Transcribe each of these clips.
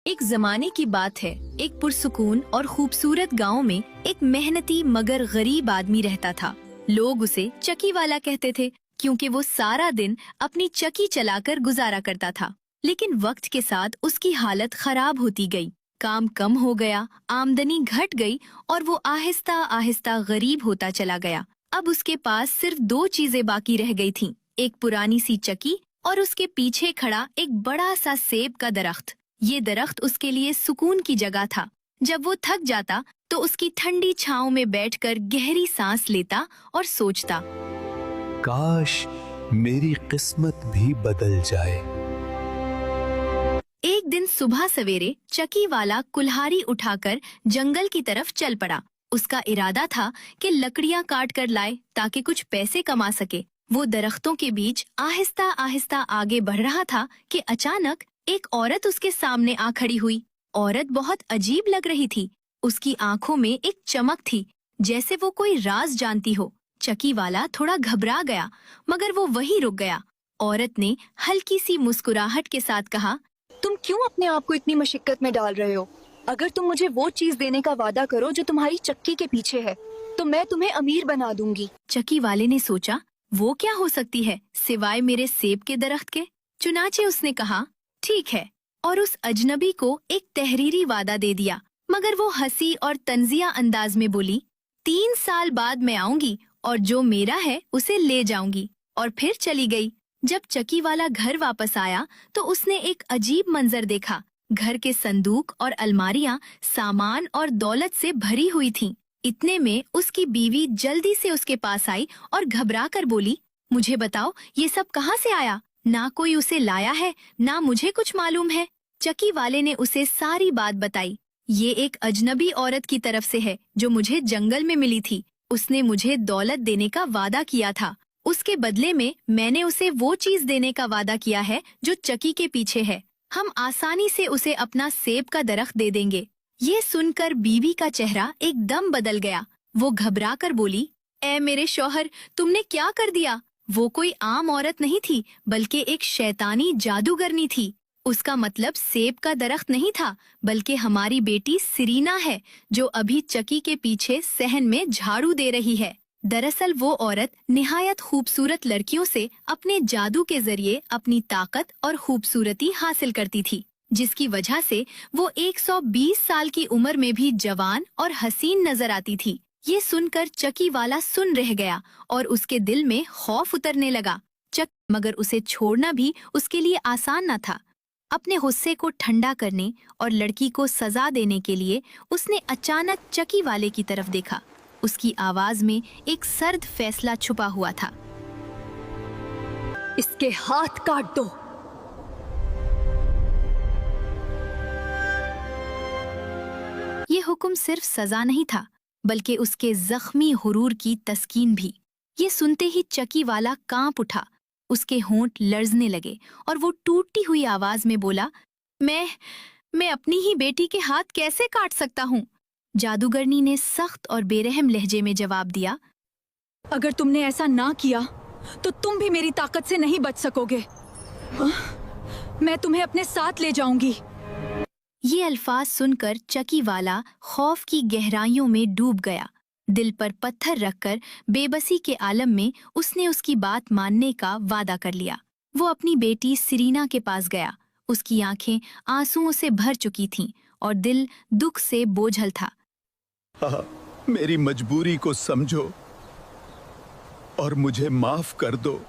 एक जमाने की बात है। एक पुरसुकून और खूबसूरत गांव में एक मेहनती मगर गरीब आदमी रहता था। लोग उसे चक्की वाला कहते थे क्योंकि वो सारा दिन अपनी चक्की चलाकर गुजारा करता था। लेकिन वक्त के साथ उसकी हालत खराब होती गई, काम कम हो गया, आमदनी घट गई और वो आहिस्ता आहिस्ता गरीब होता चला गया। अब उसके पास सिर्फ दो चीजें बाकी रह गई थीं, एक पुरानी सी चक्की और उसके पीछे खड़ा एक बड़ा सा सेब का दरख्त। ये दरख्त उसके लिए सुकून की जगह था। जब वो थक जाता तो उसकी ठंडी छांव में बैठकर गहरी सांस लेता और सोचता, काश मेरी किस्मत भी बदल जाए। एक दिन सुबह सवेरे चक्की वाला कुल्हाड़ी उठाकर जंगल की तरफ चल पड़ा। उसका इरादा था कि लकड़ियां काट कर लाए ताकि कुछ पैसे कमा सके। वो दरख्तों के बीच आहिस्ता आहिस्ता आगे बढ़ रहा था कि अचानक एक औरत उसके सामने आ खड़ी हुई। औरत बहुत अजीब लग रही थी। उसकी आंखों में एक चमक थी, जैसे वो कोई राज जानती हो। चक्की वाला थोड़ा घबरा गया, मगर वो वहीं रुक गया। औरत ने हल्की सी मुस्कुराहट के साथ कहा, तुम क्यों अपने आप को इतनी मुश्किल में डाल रहे हो? अगर तुम मुझे वो चीज देने का वादा करो जो तुम्हारी चक्की के पीछे है, तो मैं तुम्हें अमीर बना दूंगी। चक्की वाले ने सोचा, वो क्या हो सकती है सिवाय मेरे सेब के दरख्त के। चुनाचे उसने कहा, ठीक है, और उस अजनबी को एक तहरीरी वादा दे दिया। मगर वो हंसी और तंजिया अंदाज में बोली, 3 साल बाद मैं आऊंगी और जो मेरा है उसे ले जाऊंगी। और फिर चली गई। जब चक्की वाला घर वापस आया तो उसने एक अजीब मंजर देखा। घर के संदूक और अलमारियां सामान और दौलत से भरी हुई थीं। इतने में उसकी बीवी जल्दी से उसके पास आई और घबरा कर बोली, मुझे बताओ ये सब कहाँ से आया? ना कोई उसे लाया है, ना मुझे कुछ मालूम है। चक्की वाले ने उसे सारी बात बताई। ये एक अजनबी औरत की तरफ से है जो मुझे जंगल में मिली थी। उसने मुझे दौलत देने का वादा किया था। उसके बदले में मैंने उसे वो चीज देने का वादा किया है जो चक्की के पीछे है। हम आसानी से उसे अपना सेब का दरख्त दे देंगे। ये सुनकर बीवी का चेहरा एकदम बदल गया। वो घबरा कर बोली, ऐ मेरे शौहर, तुमने क्या कर दिया? वो कोई आम औरत नहीं थी, बल्कि एक शैतानी जादूगरनी थी। उसका मतलब सेब का दरख्त नहीं था, बल्कि हमारी बेटी सिरीना है जो अभी चक्की के पीछे सहन में झाड़ू दे रही है। दरअसल वो औरत निहायत खूबसूरत लड़कियों से अपने जादू के जरिए अपनी ताकत और खूबसूरती हासिल करती थी, जिसकी वजह से वो 120 साल की उम्र में भी जवान और हसीन नजर आती थी। ये सुनकर चक्की वाला सुन रह गया और उसके दिल में खौफ उतरने लगा। मगर उसे छोड़ना भी उसके लिए आसान न था। अपने गुस्से को ठंडा करने और लड़की को सजा देने के लिए उसने अचानक चक्की वाले की तरफ देखा। उसकी आवाज में एक सर्द फैसला छुपा हुआ था। इसके हाथ काट दो। ये हुक्म सिर्फ सजा नहीं था, बल्कि उसके जख्मी गुरूर की तस्कीन भी। ये सुनते ही चक्की वाला कांप उठा। उसके होंठ लर्जने लगे और वो टूटती हुई आवाज में बोला, मैं अपनी ही बेटी के हाथ कैसे काट सकता हूँ? जादूगरनी ने सख्त और बेरहम लहजे में जवाब दिया, अगर तुमने ऐसा ना किया तो तुम भी मेरी ताकत से नहीं बच सकोगे। मैं तुम्हें अपने साथ ले जाऊंगी। ये अल्फाज सुनकर चक्की वाला खौफ की गहराइयों में डूब गया। दिल पर पत्थर रखकर बेबसी के आलम में उसने उसकी बात मानने का वादा कर लिया। वो अपनी बेटी सिरीना के पास गया। उसकी आंखें आंसुओं से भर चुकी थीं और दिल दुख से बोझल था। मेरी मजबूरी को समझो और मुझे माफ कर दो।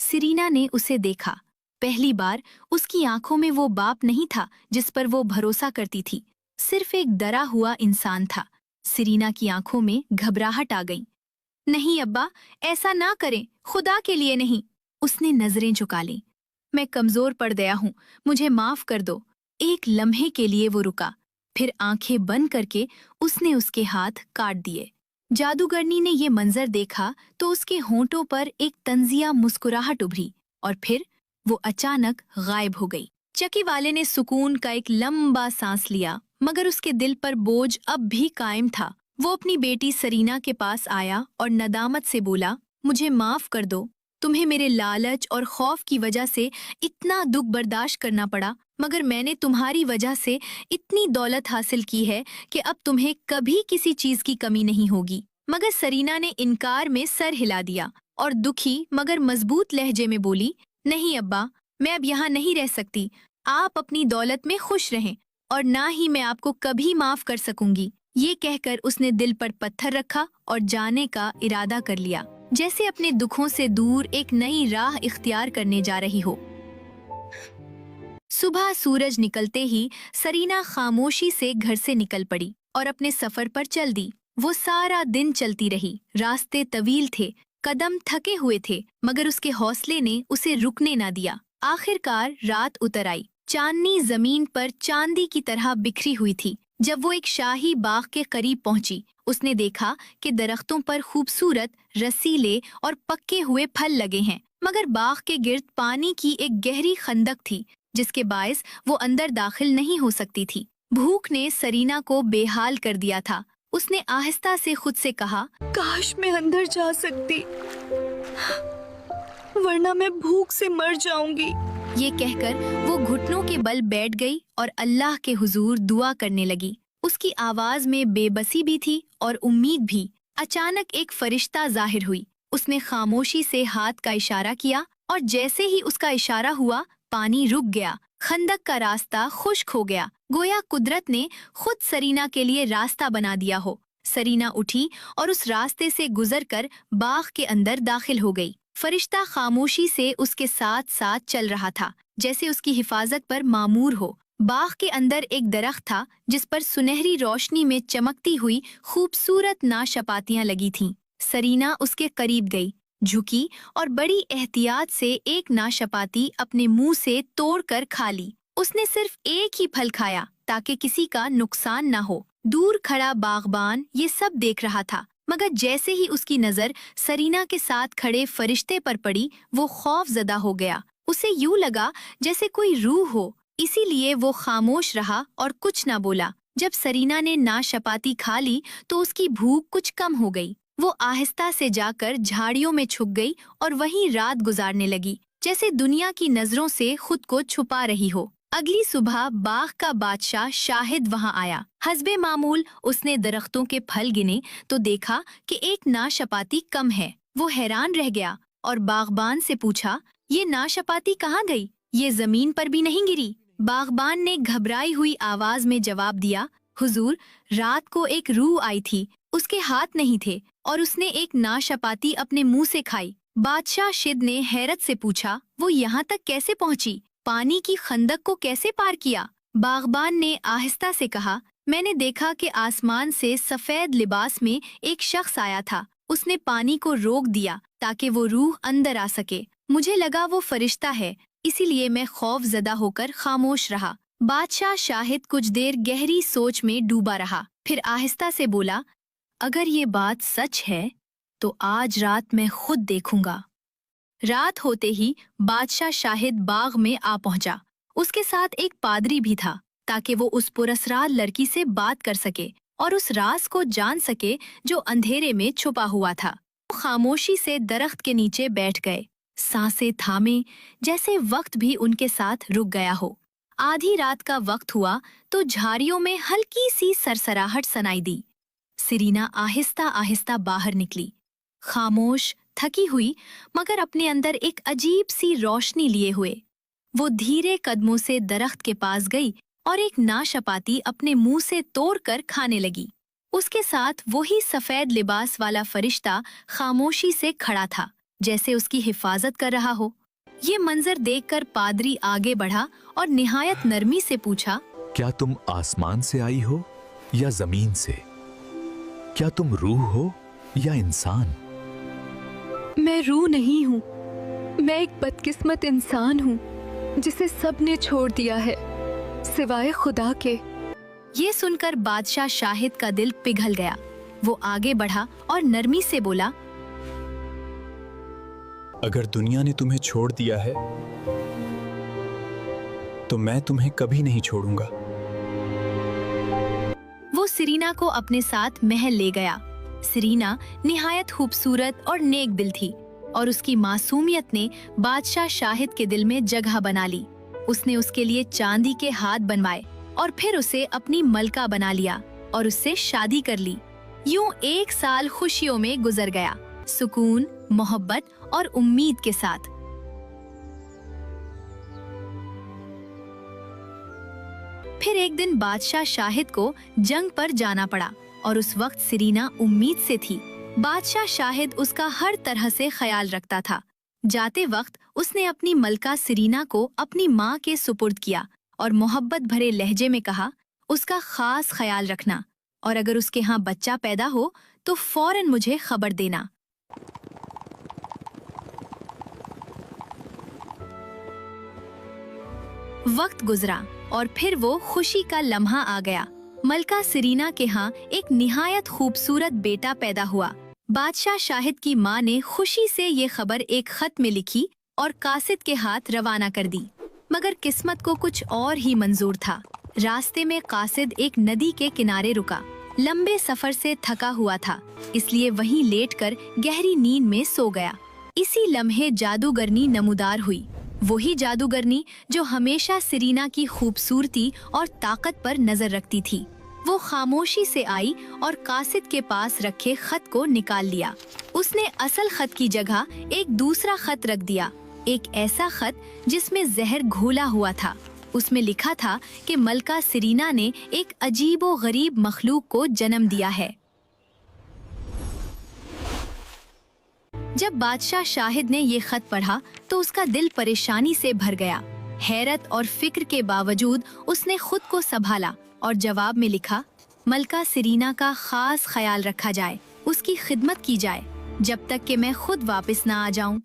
सिरीना ने उसे देखा। पहली बार उसकी आंखों में वो बाप नहीं था जिस पर वो भरोसा करती थी, सिर्फ एक डरा हुआ इंसान था। सिरीना की आंखों में घबराहट आ गई। नहीं अब्बा, ऐसा ना करें, खुदा के लिए नहीं। उसने नजरें झुका लीं। मैं कमजोर पड़ गया हूँ, मुझे माफ कर दो। एक लम्हे के लिए वो रुका, फिर आंखें बंद करके उसने उसके हाथ काट दिए। जादूगरनी ने ये मंजर देखा तो उसके होंठों पर एक तंजिया मुस्कुराहट उभरी और फिर वो अचानक गायब हो गई। चक्की वाले ने सुकून का एक लंबा सांस लिया, मगर उसके दिल पर बोझ अब भी कायम था। वो अपनी बेटी सरीना के पास आया और नदामत से बोला, मुझे माफ कर दो, तुम्हें मेरे लालच और खौफ की वजह से इतना दुख बर्दाश्त करना पड़ा, मगर मैंने तुम्हारी वजह से इतनी दौलत हासिल की है कि अब तुम्हें कभी किसी चीज की कमी नहीं होगी। मगर सरीना ने इनकार में सर हिला दिया और दुखी मगर मजबूत लहजे में बोली, नहीं अब्बा, मैं अब यहाँ नहीं रह सकती। आप अपनी दौलत में खुश रहें और ना ही मैं आपको कभी माफ कर सकूंगी। ये कहकर उसने दिल पर पत्थर रखा और जाने का इरादा कर लिया, जैसे अपने दुखों से दूर एक नई राह इख्तियार करने जा रही हो। सुबह सूरज निकलते ही सरीना खामोशी से घर से निकल पड़ी और अपने सफर पर चल दी। वो सारा दिन चलती रही। रास्ते तवील थे, कदम थके हुए थे, मगर उसके हौसले ने उसे रुकने ना दिया। आखिरकार रात उतर आई। चांदनी जमीन पर चांदी की तरह बिखरी हुई थी। जब वो एक शाही बाग के करीब पहुंची, उसने देखा कि दरख्तों पर खूबसूरत, रसीले और पक्के हुए फल लगे हैं, मगर बाग के गिर्द पानी की एक गहरी खंदक थी, जिसके बायस वो अंदर दाखिल नहीं हो सकती थी। भूख ने सरीना को बेहाल कर दिया था। उसने आहिस्ता से खुद से कहा, काश मैं अंदर जा सकती, वरना मैं भूख से मर जाऊंगी। ये कहकर वो घुटनों के बल बैठ गई और अल्लाह के हुजूर दुआ करने लगी। उसकी आवाज में बेबसी भी थी और उम्मीद भी। अचानक एक फरिश्ता जाहिर हुई। उसने खामोशी से हाथ का इशारा किया और जैसे ही उसका इशारा हुआ, पानी रुक गया। खंदक का रास्ता खुश्क हो गया, गोया कुदरत ने खुद सरीना के लिए रास्ता बना दिया हो। सरीना उठी और उस रास्ते से गुजरकर बाग के अंदर दाखिल हो गई। फरिश्ता खामोशी से उसके साथ साथ चल रहा था, जैसे उसकी हिफाजत पर मामूर हो। बाग के अंदर एक दरख्त था, जिस पर सुनहरी रोशनी में चमकती हुई खूबसूरत नाशपातियां लगी थीं। सरीना उसके करीब गई, झुकी और बड़ी एहतियात से एक नाशपाती अपने मुंह से तोड़कर खा ली। उसने सिर्फ एक ही फल खाया ताकि किसी का नुकसान न हो। दूर खड़ा बागबान ये सब देख रहा था, मगर जैसे ही उसकी नजर सरीना के साथ खड़े फरिश्ते पर पड़ी, वो खौफजदा हो गया। उसे यूं लगा जैसे कोई रूह हो, इसीलिए वो खामोश रहा और कुछ न बोला। जब सरीना ने नाशपाती खा ली तो उसकी भूख कुछ कम हो गई। वो आहिस्ता से जाकर झाड़ियों में छुप गई और वहीं रात गुजारने लगी, जैसे दुनिया की नजरों से खुद को छुपा रही हो। अगली सुबह बाग का बादशाह शाहिद वहां आया। हस्बे मामूल उसने दरख्तों के फल गिने तो देखा कि एक नाशपाती कम है। वो हैरान रह गया और बागबान से पूछा, ये नाशपाती कहाँ गई? ये जमीन पर भी नहीं गिरी। बागबान ने घबराई हुई आवाज में जवाब दिया, हुजूर, रात को एक रूह आई थी, उसके हाथ नहीं थे और उसने एक नाशपाती अपने मुंह से खाई। बादशाह शिद ने हैरत से पूछा, वो यहाँ तक कैसे पहुँची? पानी की खंदक को कैसे पार किया? बागबान ने आहिस्ता से कहा, मैंने देखा कि आसमान से सफेद लिबास में एक शख्स आया था। उसने पानी को रोक दिया ताकि वो रूह अंदर आ सके। मुझे लगा वो फरिश्ता है, इसीलिए मैं खौफजदा होकर खामोश रहा। बादशाह शाहिद कुछ देर गहरी सोच में डूबा रहा, फिर आहिस्ता से बोला, अगर ये बात सच है तो आज रात मैं खुद देखूंगा। रात होते ही बादशाह शाहिद बाग में आ पहुंचा। उसके साथ एक पादरी भी था, ताकि वो उस पुरस्रार लड़की से बात कर सके और उस राज को जान सके जो अंधेरे में छुपा हुआ था। वो खामोशी से दरख्त के नीचे बैठ गए, सांसें थामे, जैसे वक्त भी उनके साथ रुक गया हो। आधी रात का वक्त हुआ तो झाड़ियों में हल्की सी सरसराहट सुनाई दी। सरीना आहिस्ता आहिस्ता बाहर निकली, खामोश, थकी हुई, मगर अपने अंदर एक अजीब सी रोशनी लिए हुए। वो धीरे कदमों से दरख्त के पास गई और एक नाशपाती अपने मुंह से तोड़कर खाने लगी। उसके साथ वही सफेद लिबास वाला फरिश्ता खामोशी से खड़ा था, जैसे उसकी हिफाजत कर रहा हो। ये मंजर देखकर पादरी आगे बढ़ा और निहायत नरमी से पूछा, क्या तुम आसमान से आई हो या जमीन से? क्या तुम रूह हो या इंसान? मैं रूह नहीं हूँ, मैं एक बदकिस्मत इंसान हूँ जिसे सबने छोड़ दिया है सिवाय खुदा के। ये सुनकर बादशाह शाहिद का दिल पिघल गया। वो आगे बढ़ा और नरमी से बोला, अगर दुनिया ने तुम्हें छोड़ दिया है तो मैं तुम्हें कभी नहीं छोड़ूंगा। वो सरीना को अपने साथ महल ले गया। सरीना निहायत खूबसूरत और नेक दिल थी। और उसकी मासूमियत ने बादशाह शाहिद के दिल में जगह बना ली। उसने उसके लिए चांदी के हाथ बनवाए और फिर उसे अपनी मलका बना लिया और उससे शादी कर ली। यूं 1 साल खुशियों में गुजर गया, सुकून, मोहब्बत और उम्मीद के साथ। फिर एक दिन बादशाह शाहिद को जंग पर जाना पड़ा और उस वक्त सीरीना उम्मीद से थी। बादशाह शाहिद उसका हर तरह से ख्याल रखता था। जाते वक्त उसने अपनी मलका सीरीना को अपनी माँ के सुपुर्द किया और मोहब्बत भरे लहजे में कहा, उसका खास ख्याल रखना और अगर उसके यहाँ बच्चा पैदा हो तो फौरन मुझे खबर देना। वक्त गुजरा और फिर वो खुशी का लम्हा आ गया। मलका सीरीना के यहाँ एक निहायत खूबसूरत बेटा पैदा हुआ। बादशाह शाहिद की माँ ने खुशी से ये खबर एक खत में लिखी और कासिद के हाथ रवाना कर दी। मगर किस्मत को कुछ और ही मंजूर था। रास्ते में कासिद एक नदी के किनारे रुका। लंबे सफर से थका हुआ था, इसलिए वहीं लेटकर गहरी नींद में सो गया। इसी लम्हे जादूगरनी नमूदार हुई, वही जादूगरनी जो हमेशा सीरीना की खूबसूरती और ताकत पर नजर रखती थी। वो खामोशी से आई और कासिद के पास रखे खत को निकाल लिया। उसने असल खत की जगह एक दूसरा खत रख दिया, एक ऐसा खत जिसमें जहर घोला हुआ था। उसमें लिखा था कि मलका सीरीना ने एक अजीबो गरीब मखलूक को जन्म दिया है। जब बादशाह शाहिद ने ये खत पढ़ा तो उसका दिल परेशानी से भर गया। हैरत और फिक्र के बावजूद उसने खुद को संभाला और जवाब में लिखा, मलका सीरीना का खास ख्याल रखा जाए, उसकी खिदमत की जाए जब तक कि मैं खुद वापस ना आ जाऊं।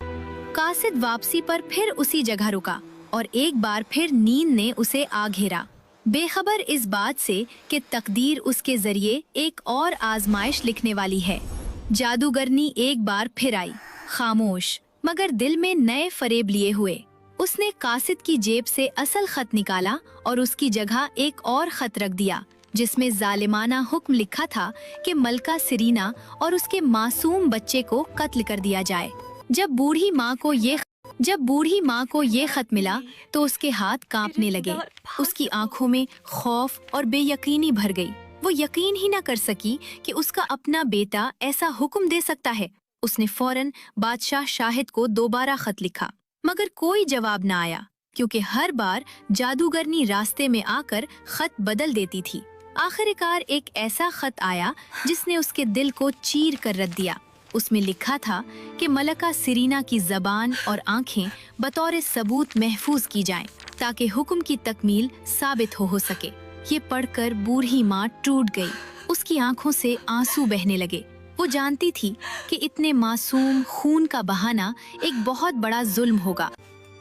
कासिद वापसी पर फिर उसी जगह रुका और एक बार फिर नींद ने उसे आ घेरा, बेखबर इस बात से कि तकदीर उसके जरिए एक और आजमाइश लिखने वाली है। जादूगरनी एक बार फिर आई, खामोश मगर दिल में नए फरेब लिए हुए। उसने कासिद की जेब से असल खत निकाला और उसकी जगह एक और खत रख दिया जिसमें जालिमाना हुक्म लिखा था कि मलका सीरीना और उसके मासूम बच्चे को कत्ल कर दिया जाए। जब बूढ़ी माँ को ये खत मिला तो उसके हाथ कांपने लगे। उसकी आंखों में खौफ और बेयकीनी भर गई। वो यकीन ही न कर सकी कि उसका अपना बेटा ऐसा हुक्म दे सकता है। उसने फौरन बादशाह शाहिद को दोबारा खत लिखा, मगर कोई जवाब न आया क्योंकि हर बार जादूगरनी रास्ते में आकर खत बदल देती थी। आखिरकार एक ऐसा खत आया जिसने उसके दिल को चीर कर रख दिया। उसमें लिखा था कि मलका सीरीना की जबान और आंखें बतौर सबूत महफूज की जाएं ताकि हुक्म की तकमील साबित हो सके। ये पढ़कर बूढ़ी माँ टूट गई। उसकी आंखों से आंसू बहने लगे। वो जानती थी कि इतने मासूम खून का बहाना एक बहुत बड़ा जुल्म होगा।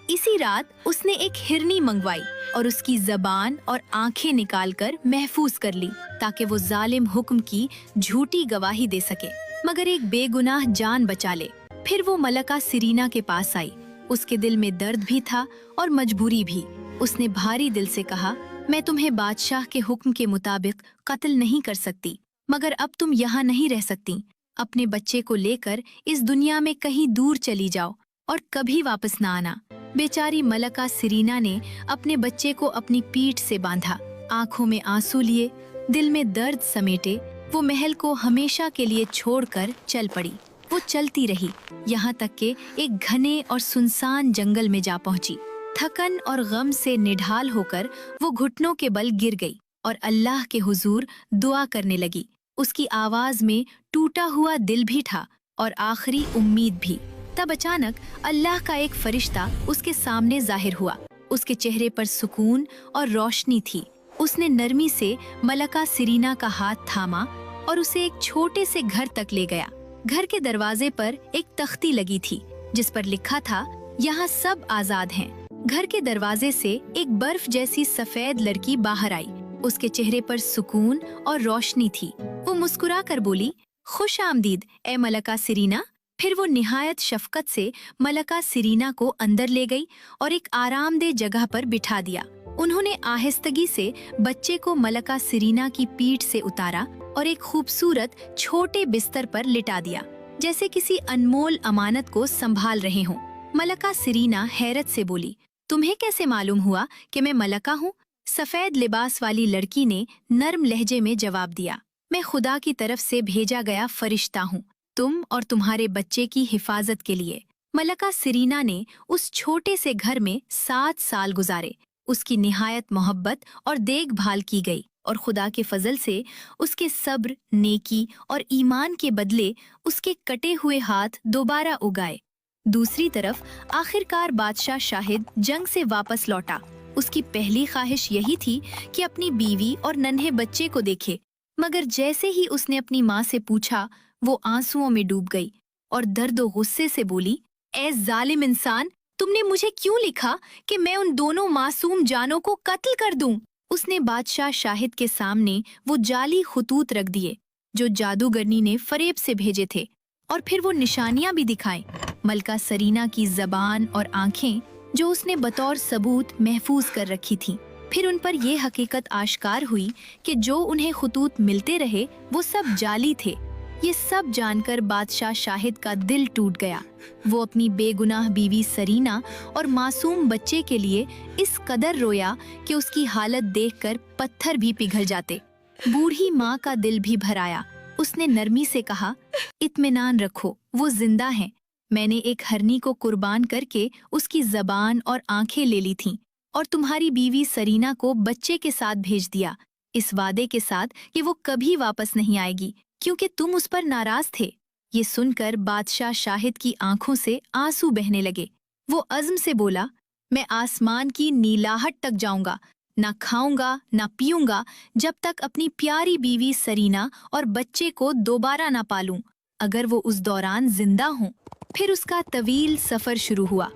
इसी रात उसने एक हिरनी मंगवाई और उसकी जबान और आंखें निकालकर महफूज कर ली ताकि वो जालिम हुक्म की झूठी गवाही दे सके मगर एक बेगुनाह जान बचा ले। फिर वो मलका सीरीना के पास आई। उसके दिल में दर्द भी था और मजबूरी भी। उसने भारी दिल से कहा, मैं तुम्हें बादशाह के हुक्म के मुताबिक कत्ल नहीं कर सकती, मगर अब तुम यहाँ नहीं रह सकती। अपने बच्चे को लेकर इस दुनिया में कहीं दूर चली जाओ और कभी वापस ना आना। बेचारी मलका सीरीना ने अपने बच्चे को अपनी पीठ से बांधा, आंखों में आंसू लिए, दिल में दर्द समेटे वो महल को हमेशा के लिए छोड़कर चल पड़ी। वो चलती रही यहाँ तक कि एक घने और सुनसान जंगल में जा पहुंची। थकन और गम से निढाल होकर वो घुटनों के बल गिर गई और अल्लाह के हुजूर दुआ करने लगी। उसकी आवाज में टूटा हुआ दिल भी था और आखिरी उम्मीद भी। तब अचानक अल्लाह का एक फरिश्ता उसके सामने जाहिर हुआ। उसके चेहरे पर सुकून और रोशनी थी। उसने नरमी से मलका सीरीना का हाथ थामा और उसे एक छोटे से घर तक ले गया। घर के दरवाजे पर एक तख्ती लगी थी जिस पर लिखा था, यहाँ सब आजाद हैं। घर के दरवाजे से एक बर्फ जैसी सफेद लड़की बाहर आई। उसके चेहरे पर सुकून और रोशनी थी। वो मुस्कुरा कर बोली, खुश आमदीद ए मलका सीरीना। फिर वो निहायत शफकत से मलका सीरीना को अंदर ले गई और एक आरामदेह जगह पर बिठा दिया। उन्होंने आहिस्तगी से बच्चे को मलका सीरीना की पीठ से उतारा और एक खूबसूरत छोटे बिस्तर पर लिटा दिया। जैसे किसी अनमोल अमानत को संभाल रहे हों। मलका सिरीना हैरत से बोली, तुम्हें कैसे मालूम हुआ कि मैं मलका हूँ? सफेद लिबास वाली लड़की ने नर्म लहजे में जवाब दिया, मैं खुदा की तरफ से भेजा गया फरिश्ता हूँ, तुम और तुम्हारे बच्चे की हिफाजत के लिए। मलका सिरीना ने उस छोटे से घर में 7 साल गुजारे। उसकी निहायत मोहब्बत और देखभाल की गई और खुदा के फजल से उसके सब्र, नेकी और ईमान के बदले उसके कटे हुए हाथ दोबारा उगाए। दूसरी तरफ आखिरकार बादशाह शाहिद जंग से वापस लौटा। उसकी पहली ख्वाहिश यही थी कि अपनी बीवी और नन्हे बच्चे को देखे, मगर जैसे ही उसने अपनी माँ से पूछा, वो आंसुओं में डूब गई और दर्द और गुस्से से बोली, ऐ जालिम इंसान, तुमने मुझे क्यों लिखा कि मैं उन दोनों मासूम जानों को कत्ल कर दूं? उसने बादशाह शाहिद के सामने वो जाली खतूत रख दिए जो जादूगरनी ने फरेब से भेजे थे, और फिर वो निशानियां भी दिखाई। मलका सरीना की जबान और आंखें जो उसने बतौर सबूत महफूज कर रखी थीं। फिर उन पर यह हकीकत आश्कार हुई कि जो उन्हें खतूत मिलते रहे वो सब जाली थे। ये सब जानकर बादशाह शाहिद का दिल टूट गया। वो अपनी बेगुनाह बीवी सरीना और मासूम बच्चे के लिए इस कदर रोया कि उसकी हालत देखकर पत्थर भी पिघल जाते। बूढ़ी माँ का दिल भी भर आया। उसने नरमी से कहा, इत्मीनान रखो, वो जिंदा हैं। मैंने एक हरनी को कुर्बान करके उसकी जबान और आंखें ले ली थीं और तुम्हारी बीवी सरीना को बच्चे के साथ भेज दिया, इस वादे के साथ कि वो कभी वापस नहीं आएगी क्योंकि तुम उस पर नाराज थे। ये सुनकर बादशाह शाहिद की आंखों से आंसू बहने लगे। वो अज़्म से बोला, मैं आसमान की नीलाहट तक जाऊंगा, ना खाऊंगा ना पीऊंगा जब तक अपनी प्यारी बीवी सरीना और बच्चे को दोबारा ना पालूं, अगर वो उस दौरान जिंदा हों। फिर उसका तवील सफर शुरू हुआ।